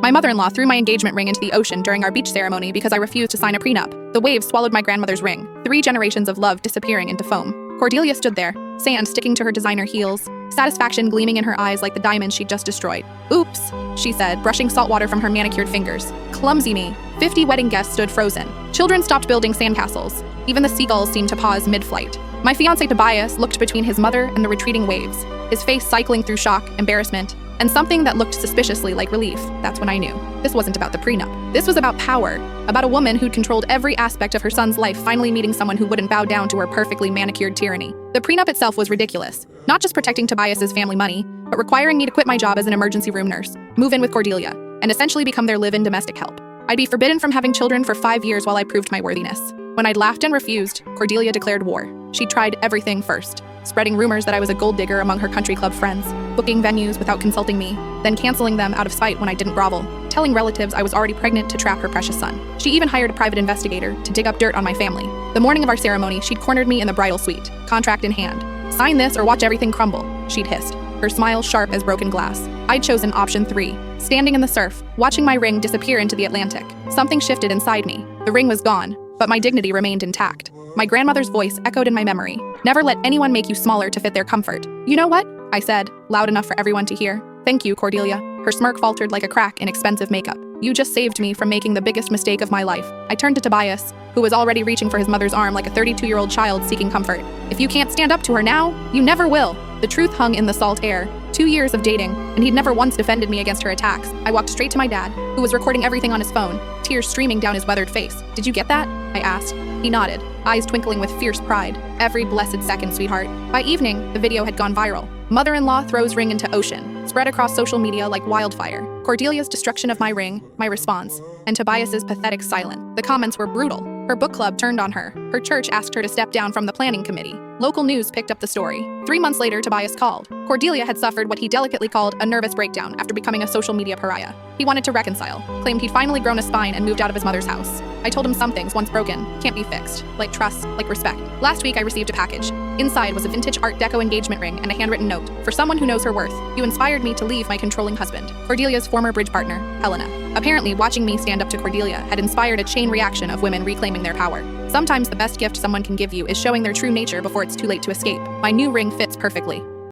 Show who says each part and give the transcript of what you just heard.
Speaker 1: My mother-in-law threw my engagement ring into the ocean during our beach ceremony because I refused to sign a prenup. The waves swallowed my grandmother's ring, 3 generations of love disappearing into foam. Cordelia stood there, sand sticking to her designer heels, satisfaction gleaming in her eyes like the diamonds she'd just destroyed. "Oops," she said, brushing salt water from her manicured fingers. "Clumsy me." 50 wedding guests stood frozen. Children stopped building sandcastles. Even the seagulls seemed to pause mid-flight. My fiancé Tobias looked between his mother and the retreating waves, his face cycling through shock, embarrassment, and something that looked suspiciously like relief. That's when I knew. This wasn't about the prenup. This was about power, about a woman who'd controlled every aspect of her son's life finally meeting someone who wouldn't bow down to her perfectly manicured tyranny. The prenup itself was ridiculous, not just protecting Tobias's family money, but requiring me to quit my job as an emergency room nurse, move in with Cordelia, and essentially become their live-in domestic help. I'd be forbidden from having children for 5 years while I proved my worthiness. When I'd laughed and refused, Cordelia declared war. She tried everything first, spreading rumors that I was a gold digger among her country club friends, booking venues without consulting me, then canceling them out of spite when I didn't grovel, telling relatives I was already pregnant to trap her precious son. She even hired a private investigator to dig up dirt on my family. The morning of our ceremony, she'd cornered me in the bridal suite, contract in hand. "Sign this or watch everything crumble," she'd hissed, her smile sharp as broken glass. I'd chosen option 3, standing in the surf, watching my ring disappear into the Atlantic. Something shifted inside me. The ring was gone, but my dignity remained intact. My grandmother's voice echoed in my memory. "Never let anyone make you smaller to fit their comfort." "You know what?" I said, loud enough for everyone to hear. "Thank you, Cordelia." Her smirk faltered like a crack in expensive makeup. "You just saved me from making the biggest mistake of my life." I turned to Tobias, who was already reaching for his mother's arm like a 32-year-old child seeking comfort. "If you can't stand up to her now, you never will." The truth hung in the salt air. 2 years of dating, and he'd never once defended me against her attacks. I walked straight to my dad, who was recording everything on his phone, tears streaming down his weathered face. "Did you get that?" I asked. He nodded, eyes twinkling with fierce pride. "Every blessed second, sweetheart." By evening, the video had gone viral. Mother-in-law throws ring into ocean, spread across social media like wildfire. Cordelia's destruction of my ring, my response, and Tobias's pathetic silence. The comments were brutal. Her book club turned on her. Her church asked her to step down from the planning committee. Local news picked up the story. 3 months later, Tobias called. Cordelia had suffered what he delicately called a nervous breakdown after becoming a social media pariah. He wanted to reconcile, claimed he'd finally grown a spine and moved out of his mother's house. I told him some things, once broken, can't be fixed, like trust, like respect. Last week, I received a package. Inside was a vintage Art Deco engagement ring and a handwritten note. "For someone who knows her worth, you inspired me to leave my controlling husband." Cordelia's former bridge partner, Helena. Apparently, watching me stand up to Cordelia had inspired a chain reaction of women reclaiming their power. Sometimes the best gift someone can give you is showing their true nature before it's too late to escape. My new ring fits perfectly.